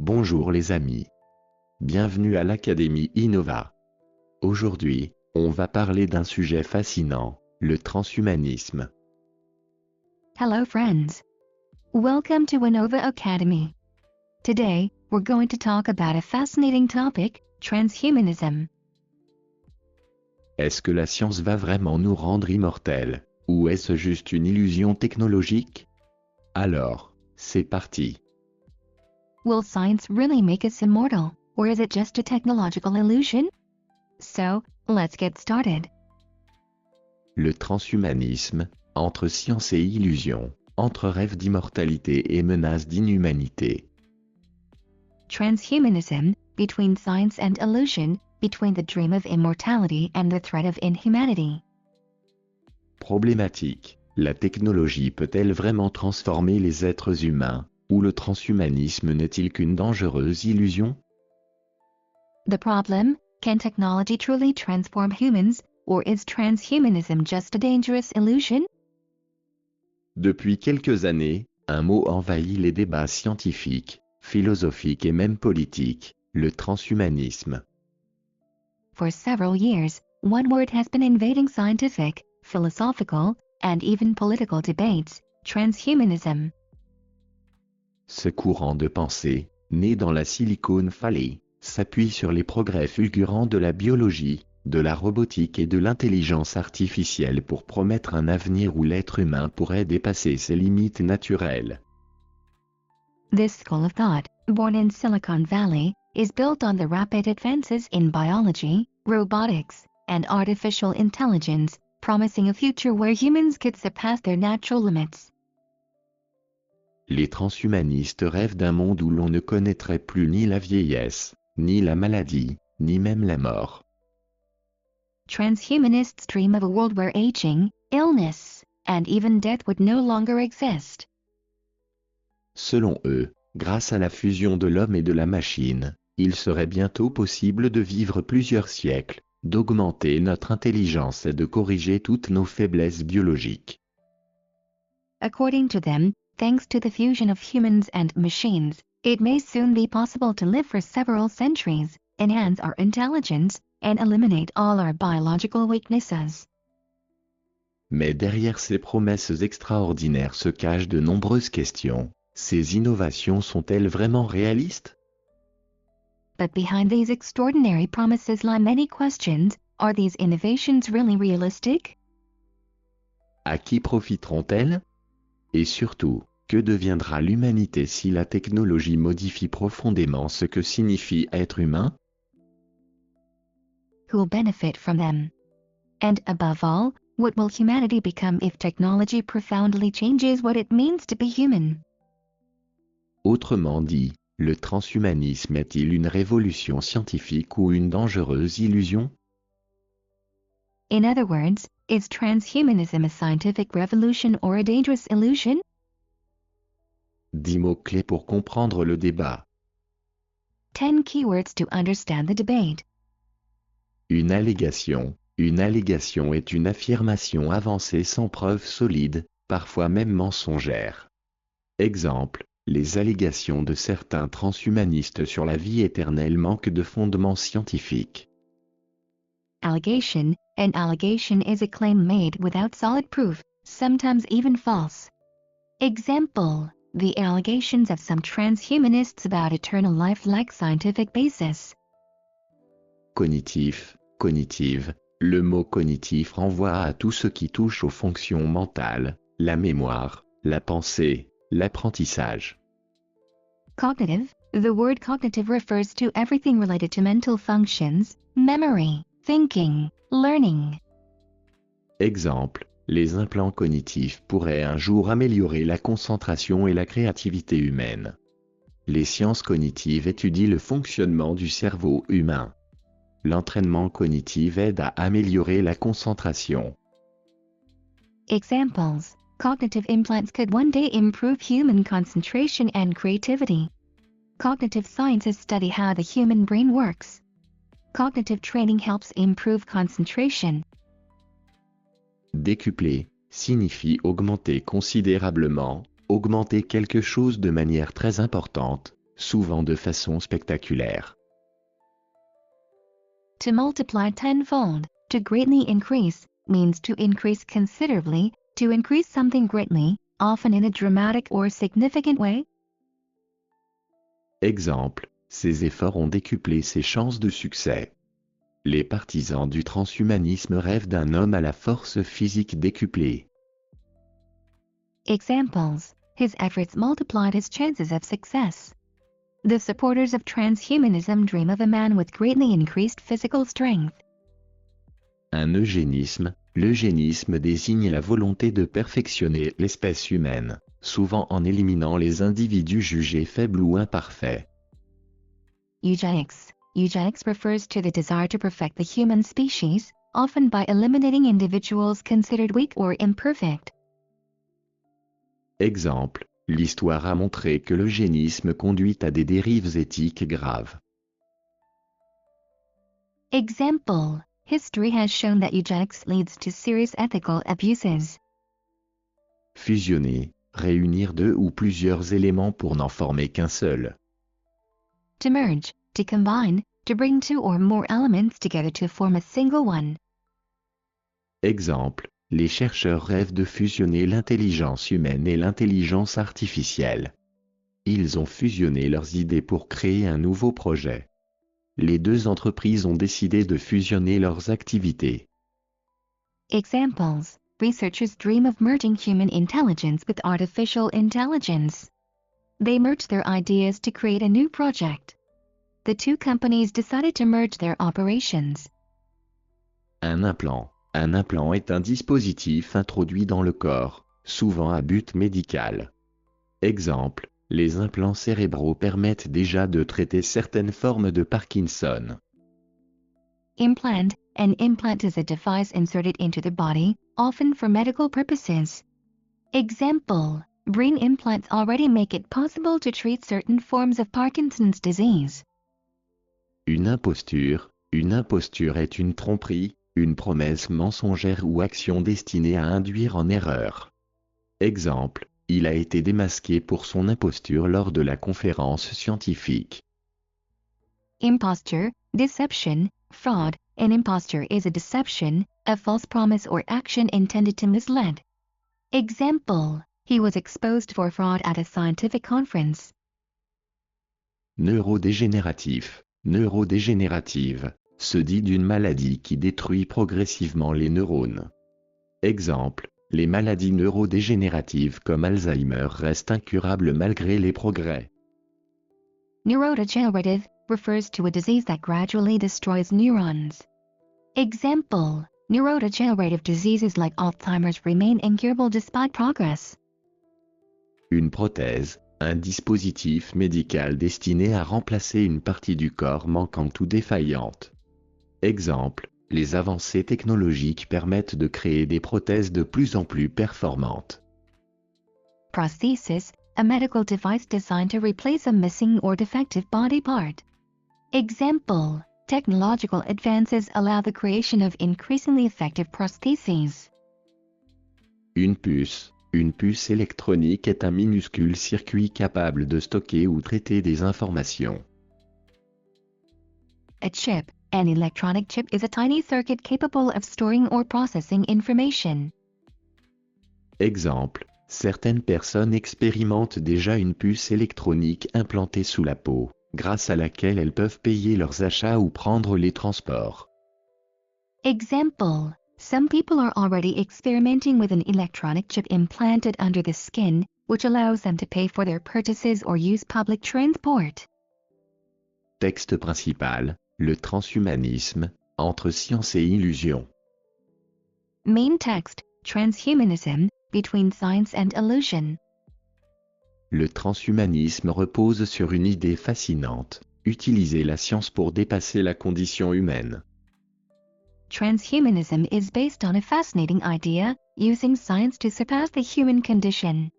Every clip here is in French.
Bonjour les amis. Bienvenue à l'Académie Innova. Aujourd'hui, on va parler d'un sujet fascinant, le transhumanisme. Hello friends. Welcome to Innova Academy. Today, we're going to talk about a fascinating topic, transhumanism. Est-ce que la science va vraiment nous rendre immortels, ou est-ce juste une illusion technologique? Alors, c'est parti. Will science really make us immortal, or is it just a technological illusion? So, let's get started. Le transhumanisme, entre science et illusion, entre rêve d'immortalité et menace d'inhumanité. Transhumanism, between science and illusion, between the dream of immortality and the threat of inhumanity. Problématique. La technologie peut-elle vraiment transformer les êtres humains, ou le transhumanisme n'est-il qu'une dangereuse illusion? The problem, can technology truly transform humans, or is transhumanism just a dangerous illusion? Depuis quelques années, un mot envahit les débats scientifiques, philosophiques et même politiques, le transhumanisme. For several years, one word has been invading scientific, philosophical, and even political debates, transhumanism. Ce courant de pensée, né dans la Silicon Valley, s'appuie sur les progrès fulgurants de la biologie, de la robotique et de l'intelligence artificielle pour promettre un avenir où l'être humain pourrait dépasser ses limites naturelles. This school of thought, born in Silicon Valley, is built on the rapid advances in biology, robotics, and artificial intelligence, promising a future where humans could surpass their natural limits. Les transhumanistes rêvent d'un monde où l'on ne connaîtrait plus ni la vieillesse, ni la maladie, ni même la mort. Transhumanists dream of a world where aging, illness, and even death would no longer exist. Selon eux, grâce à la fusion de l'homme et de la machine, il serait bientôt possible de vivre plusieurs siècles, d'augmenter notre intelligence et de corriger toutes nos faiblesses biologiques. According to them, thanks to the fusion of humans and machines, it may soon be possible to live for several centuries, enhance our intelligence, and eliminate all our biological weaknesses. Mais derrière ces promesses extraordinaires se cachent de nombreuses questions. Ces innovations sont-elles vraiment réalistes? But behind these extraordinary promises lie many questions. Are these innovations really realistic? À qui profiteront-elles? Et surtout, que deviendra l'humanité si la technologie modifie profondément ce que signifie être humain? Who will benefit from them? And above all, what will humanity become if technology profoundly changes what it means to be human? Autrement dit, le transhumanisme est-il une révolution scientifique ou une dangereuse illusion? In other words, is transhumanism a scientific revolution or a dangerous illusion? 10 mots-clés pour comprendre le débat. 10 keywords to understand the debate. Une allégation. Une allégation est une affirmation avancée sans preuve solide, parfois même mensongère. Exemple, les allégations de certains transhumanistes sur la vie éternelle manquent de fondements scientifiques. Allegation. An allegation is a claim made without solid proof, sometimes even false. Example, the allegations of some transhumanists about eternal life lack scientific basis. Cognitif, cognitive. Le mot cognitif renvoie à tout ce qui touche aux fonctions mentales, la mémoire, la pensée, l'apprentissage. Cognitive. The word cognitive refers to everything related to mental functions, memory, thinking, learning. Exemple, les implants cognitifs pourraient un jour améliorer la concentration et la créativité humaine. Les sciences cognitives étudient le fonctionnement du cerveau humain. L'entraînement cognitif aide à améliorer la concentration. Examples. Cognitive implants could one day improve human concentration and creativity. Cognitive sciences study how the human brain works. Cognitive training helps improve concentration. Décupler signifie augmenter considérablement, augmenter quelque chose de manière très importante, souvent de façon spectaculaire. To multiply tenfold, to greatly increase, means to increase considerably, to increase something greatly, often in a dramatic or significant way. Exemple, ces efforts ont décuplé ses chances de succès. Les partisans du transhumanisme rêvent d'un homme à la force physique décuplée. Examples: his efforts multiplied his chances of success. The supporters of transhumanism dream of a man with greatly increased physical strength. Un eugénisme, l'eugénisme désigne la volonté de perfectionner l'espèce humaine, souvent en éliminant les individus jugés faibles ou imparfaits. Eugenics. Eugenics refers to the desire to perfect the human species, often by eliminating individuals considered weak or imperfect. Exemple, l'histoire a montré que l'eugénisme conduit à des dérives éthiques graves. Example: history has shown that eugenics leads to serious ethical abuses. Fusionner, réunir deux ou plusieurs éléments pour n'en former qu'un seul. To merge, to combine, to bring two or more elements together to form a single one. Exemple, les chercheurs rêvent de fusionner l'intelligence humaine et l'intelligence artificielle. Ils ont fusionné leurs idées pour créer un nouveau projet. Les deux entreprises ont décidé de fusionner leurs activités. Examples: researchers dream of merging human intelligence with artificial intelligence. They merged their ideas to create a new project. The two companies decided to merge their operations. Un implant. Un implant est un dispositif introduit dans le corps, souvent à but médical. Exemple, les implants cérébraux permettent déjà de traiter certaines formes de Parkinson. Implant. An implant is a device inserted into the body, often for medical purposes. Example: brain implants already make it possible to treat certain forms of Parkinson's disease. Une imposture. Une imposture est une tromperie, une promesse mensongère ou action destinée à induire en erreur. Exemple, il a été démasqué pour son imposture lors de la conférence scientifique. Imposture, deception, fraud. An imposture is a deception, a false promise or action intended to mislead. Example: he was exposed for fraud at a scientific conference. Neurodégénératif. Neurodégénérative, se dit d'une maladie qui détruit progressivement les neurones. Exemple, les maladies neurodégénératives comme Alzheimer restent incurables malgré les progrès. Neurodegenerative refers to a disease that gradually destroys neurons. Example: neurodegenerative diseases like Alzheimer's remain incurable despite progress. Une prothèse, un dispositif médical destiné à remplacer une partie du corps manquante ou défaillante. Exemple, les avancées technologiques permettent de créer des prothèses de plus en plus performantes. Prosthesis, a medical device designed to replace a missing or defective body part. Example: technological advances allow the creation of increasingly effective prostheses. Une puce. Une puce électronique est un minuscule circuit capable de stocker ou traiter des informations. A chip. An electronic chip is a tiny circuit capable of storing or processing information. Exemple, certaines personnes expérimentent déjà une puce électronique implantée sous la peau, grâce à laquelle elles peuvent payer leurs achats ou prendre les transports. Example: some people are already experimenting with an electronic chip implanted under the skin, which allows them to pay for their purchases or use public transport. Texte principal, le transhumanisme, entre science et illusion. Main text: transhumanism, between science and illusion. Le transhumanisme repose sur une idée fascinante, utiliser la science pour dépasser la condition humaine. Transhumanism is based on a fascinating idea, using science to surpass the human condition.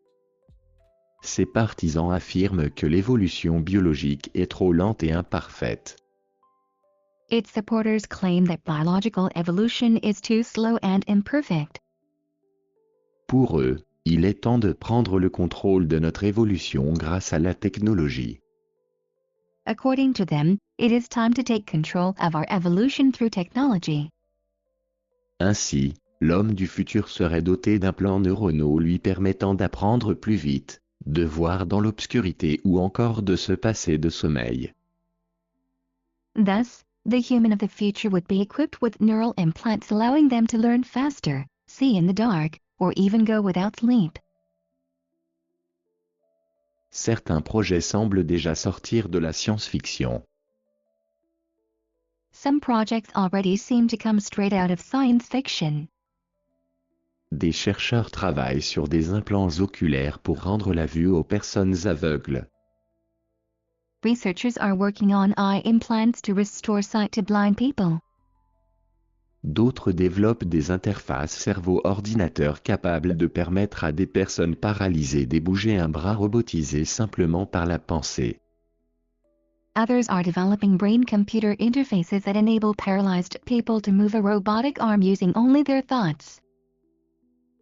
Ses partisans affirment que l'évolution biologique est trop lente et imparfaite. Its supporters claim that biological evolution is too slow and imperfect. Pour eux, il est temps de prendre le contrôle de notre évolution grâce à la technologie. According to them, it is time to take control of our evolution through technology. Ainsi, l'homme du futur serait doté d'implants neuronaux lui permettant d'apprendre plus vite, de voir dans l'obscurité ou encore de se passer de sommeil. Thus, the human of the future would be equipped with neural implants allowing them to learn faster, see in the dark, or even go without sleep. Certains projets semblent déjà sortir de la science-fiction. Some projects already seem to come straight out of science fiction. Des chercheurs travaillent sur des implants oculaires pour rendre la vue aux personnes aveugles. Researchers are working on eye implants to restore sight to blind people. D'autres développent des interfaces cerveau-ordinateur capables de permettre à des personnes paralysées de bouger un bras robotisé simplement par la pensée. Others are developing brain-computer interfaces that enable paralyzed people to move a robotic arm using only their thoughts.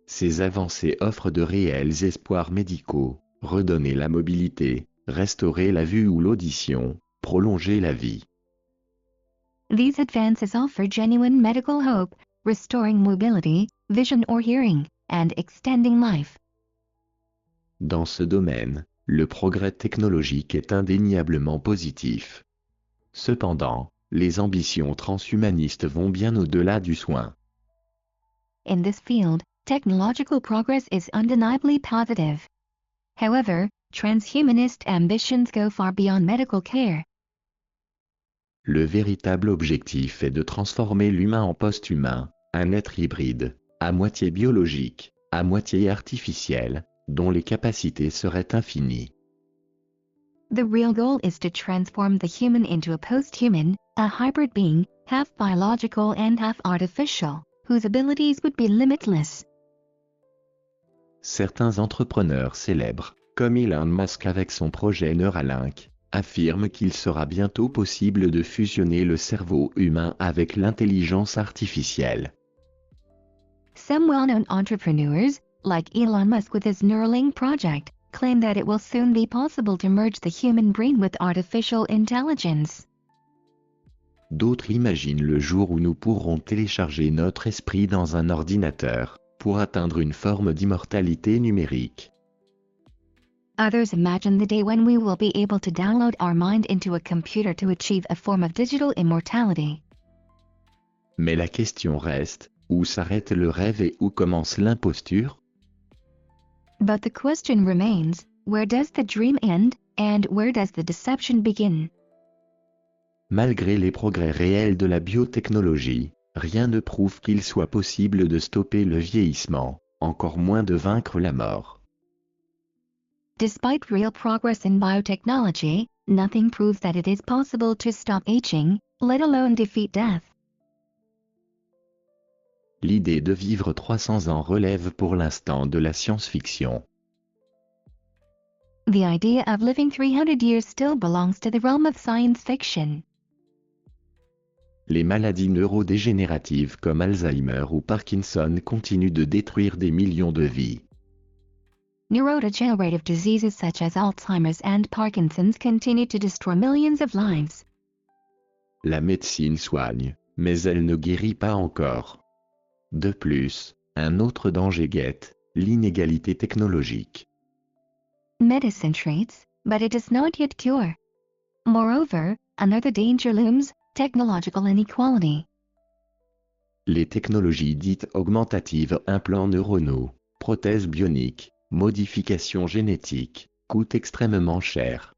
Ces avancées offrent de réels espoirs médicaux, redonner la mobilité, restaurer la vue ou l'audition, prolonger la vie. These advances offer genuine medical hope, restoring mobility, vision or hearing, and extending life. Dans ce domaine, le progrès technologique est indéniablement positif. Cependant, les ambitions transhumanistes vont bien au-delà du soin. In this field, technological progress is undeniably positive. However, transhumanist ambitions go far beyond medical care. Le véritable objectif est de transformer l'humain en post-humain, un être hybride, à moitié biologique, à moitié artificiel, dont les capacités seraient infinies. The real goal is to transform the human into a post-human, a hybrid being, half biological and half artificial, whose abilities would be limitless. Certains entrepreneurs célèbres, comme Elon Musk avec son projet Neuralink, affirment qu'il sera bientôt possible de fusionner le cerveau humain avec l'intelligence artificielle. Some well-known entrepreneurs, like Elon Musk with his Neuralink project, claim that it will soon be possible to merge the human brain with artificial intelligence. D'autres imaginent le jour où nous pourrons télécharger notre esprit dans un ordinateur, pour atteindre une forme d'immortalité numérique. Others imagine the day when we will be able to download our mind into a computer to achieve a form of digital immortality. Mais la question reste, où s'arrête le rêve et où commence l'imposture? But the question remains, where does the dream end, and where does the deception begin? Malgré les progrès réels de la biotechnologie, rien ne prouve qu'il soit possible de stopper le vieillissement, encore moins de vaincre la mort. Despite real progress in biotechnology, nothing proves that it is possible to stop aging, let alone defeat death. L'idée de vivre 300 ans relève pour l'instant de la science-fiction. The idea of living 300 years still belongs to the realm of science fiction. Les maladies neurodégénératives comme Alzheimer ou Parkinson continuent de détruire des millions de vies. Neurodegenerative diseases such as Alzheimer's and Parkinson's continue to destroy millions of lives. La médecine soigne, mais elle ne guérit pas encore. De plus, un autre danger guette, l'inégalité technologique. Medicine treats, but it does not yet cure. Moreover, another danger looms, technological inequality. Les technologies dites augmentatives, implants neuronaux, prothèses bioniques, modifications génétiques, coûtent extrêmement cher.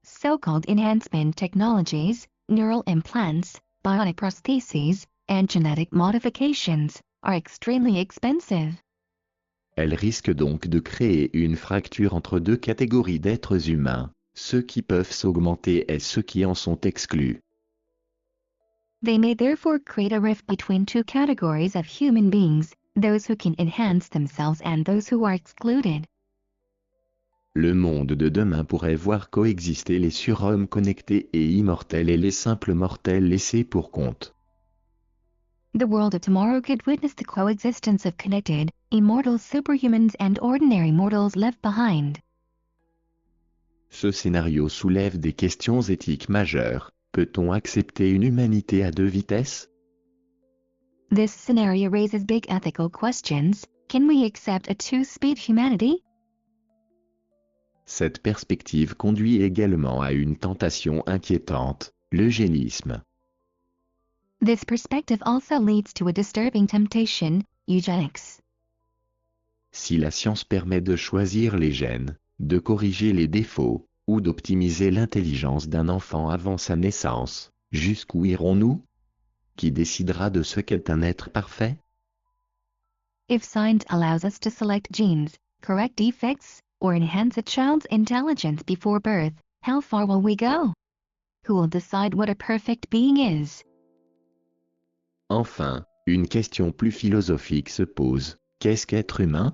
So-called enhancement technologies, neural implants, bionic prostheses, and genetic modifications, are extremely expensive. Elles risquent donc de créer une fracture entre deux catégories d'êtres humains, ceux qui peuvent s'augmenter et ceux qui en sont exclus. They may therefore create a rift between two categories of human beings, those who can enhance themselves and those who are excluded. Le monde de demain pourrait voir coexister les surhommes connectés et immortels et les simples mortels laissés pour compte. The world of tomorrow could witness the coexistence of connected, immortal superhumans and ordinary mortals left behind. Ce scénario soulève des questions éthiques majeures. Peut-on accepter une humanité à deux vitesses? This scenario raises big ethical questions. Can we accept a two-speed humanity? Cette perspective conduit également à une tentation inquiétante, l'eugénisme. This perspective also leads to a disturbing temptation, eugenics. Si la science permet de choisir les gènes, de corriger les défauts, ou d'optimiser l'intelligence d'un enfant avant sa naissance, jusqu'où irons-nous? Qui décidera de ce qu'est un être parfait? If science allows us to select genes, correct defects, or enhance a child's intelligence before birth, how far will we go? Who will decide what a perfect being is? Enfin, une question plus philosophique se pose. Qu'est-ce qu'être humain?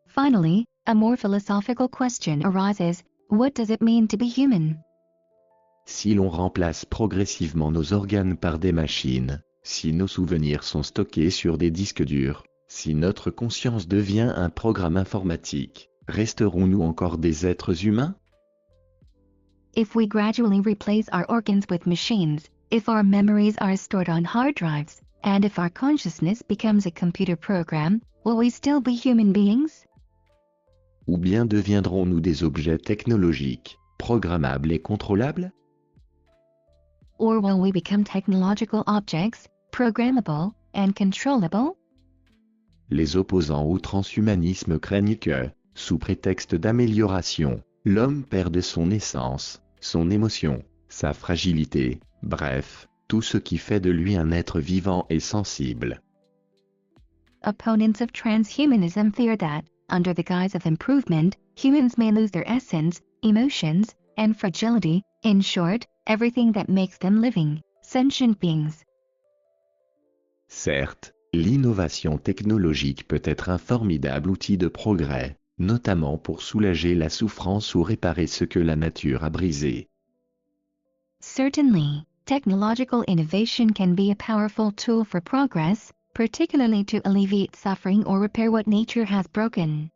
Finally, a more philosophical question arises. What does it mean to be human? Si l'on remplace progressivement nos organes par des machines, si nos souvenirs sont stockés sur des disques durs, si notre conscience devient un programme informatique, resterons-nous encore des êtres humains? If we gradually replace our organs with machines, if our memories are stored on hard drives, and if our consciousness becomes a computer program, will we still be human beings? Ou bien deviendrons-nous des objets technologiques, programmables et contrôlables? Or will we become technological objects, programmable, and controllable? Les opposants au transhumanisme craignent que, sous prétexte d'amélioration, l'homme perde son essence, son émotion, sa fragilité, bref, tout ce qui fait de lui un être vivant et sensible. Opponents of transhumanism fear that, under the guise of improvement, humans may lose their essence, emotions, and fragility, in short, everything that makes them living, sentient beings. Certes, l'innovation technologique peut être un formidable outil de progrès, notamment pour soulager la souffrance ou réparer ce que la nature a brisé. Certainly, technological innovation can be a powerful tool for progress, particularly to alleviate suffering or repair what nature has broken.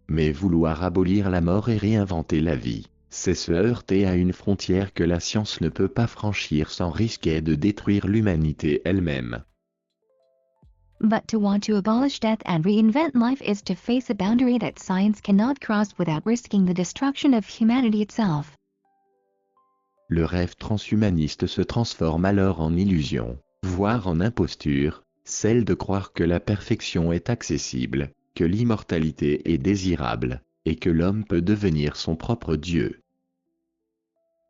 Mais vouloir abolir la mort et réinventer la vie, c'est se heurter à une frontière que la science ne peut pas franchir sans risquer de détruire l'humanité elle-même. But to want to abolish death and reinvent life is to face a boundary that science cannot cross without risking the destruction of humanity itself. Le rêve transhumaniste se transforme alors en illusion, voire en imposture, celle de croire que la perfection est accessible, que l'immortalité est désirable, et que l'homme peut devenir son propre Dieu.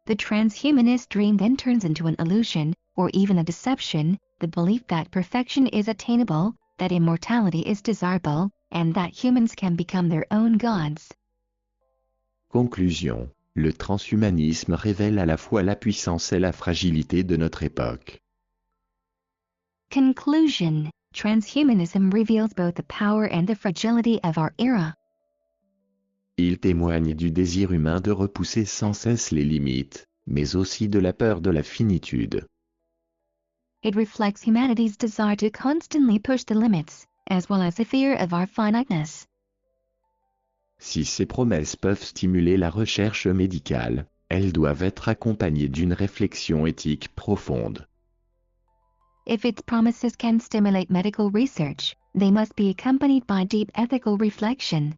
The transhumanist dream then turns into an illusion, or even a deception, the belief that perfection is attainable, that immortality is desirable, and that humans can become their own gods. Conclusion. Le transhumanisme révèle à la fois la puissance et la fragilité de notre époque. Conclusion. Transhumanism reveals both the power and the fragility of our era. Il témoigne du désir humain de repousser sans cesse les limites, mais aussi de la peur de la finitude. It reflects humanity's desire to constantly push the limits, as well as the fear of our finiteness. Si ces promesses peuvent stimuler la recherche médicale, elles doivent être accompagnées d'une réflexion éthique profonde. If its promises can stimulate medical research, they must be accompanied by deep ethical reflection.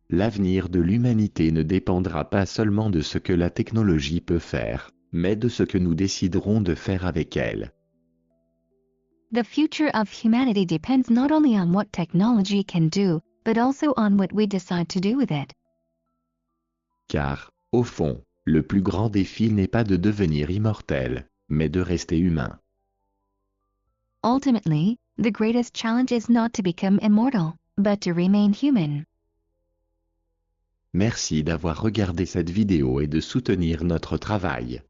L'avenir de l'humanité ne dépendra pas seulement de ce que la technologie peut faire, mais de ce que nous déciderons de faire avec elle. The future of humanity depends not only on what technology can do, but also on what we decide to do with it. Car, au fond, le plus grand défi n'est pas de devenir immortel, mais de rester humain. Ultimately, the greatest challenge is not to become immortal, but to remain human. Merci d'avoir regardé cette vidéo et de soutenir notre travail.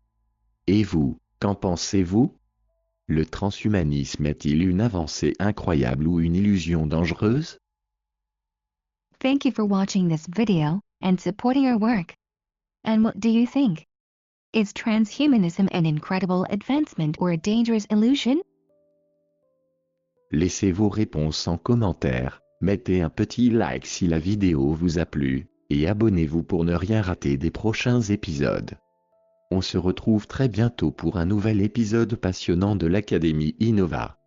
Et vous, qu'en pensez-vous? Le transhumanisme est-il une avancée incroyable ou une illusion dangereuse? Thank you for watching this video and supporting our work. And what do you think? Is transhumanism an incredible advancement or a dangerous illusion? Laissez vos réponses en commentaire. Mettez un petit like si la vidéo vous a plu, et abonnez-vous pour ne rien rater des prochains épisodes. On se retrouve très bientôt pour un nouvel épisode passionnant de l'Académie Innova.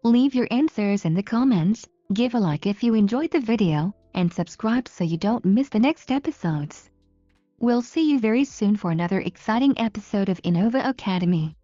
Leave your answers in the comments, give a like if you enjoyed the video, and subscribe so you don't miss the next episodes. We'll see you very soon for another exciting episode of Innova Academy.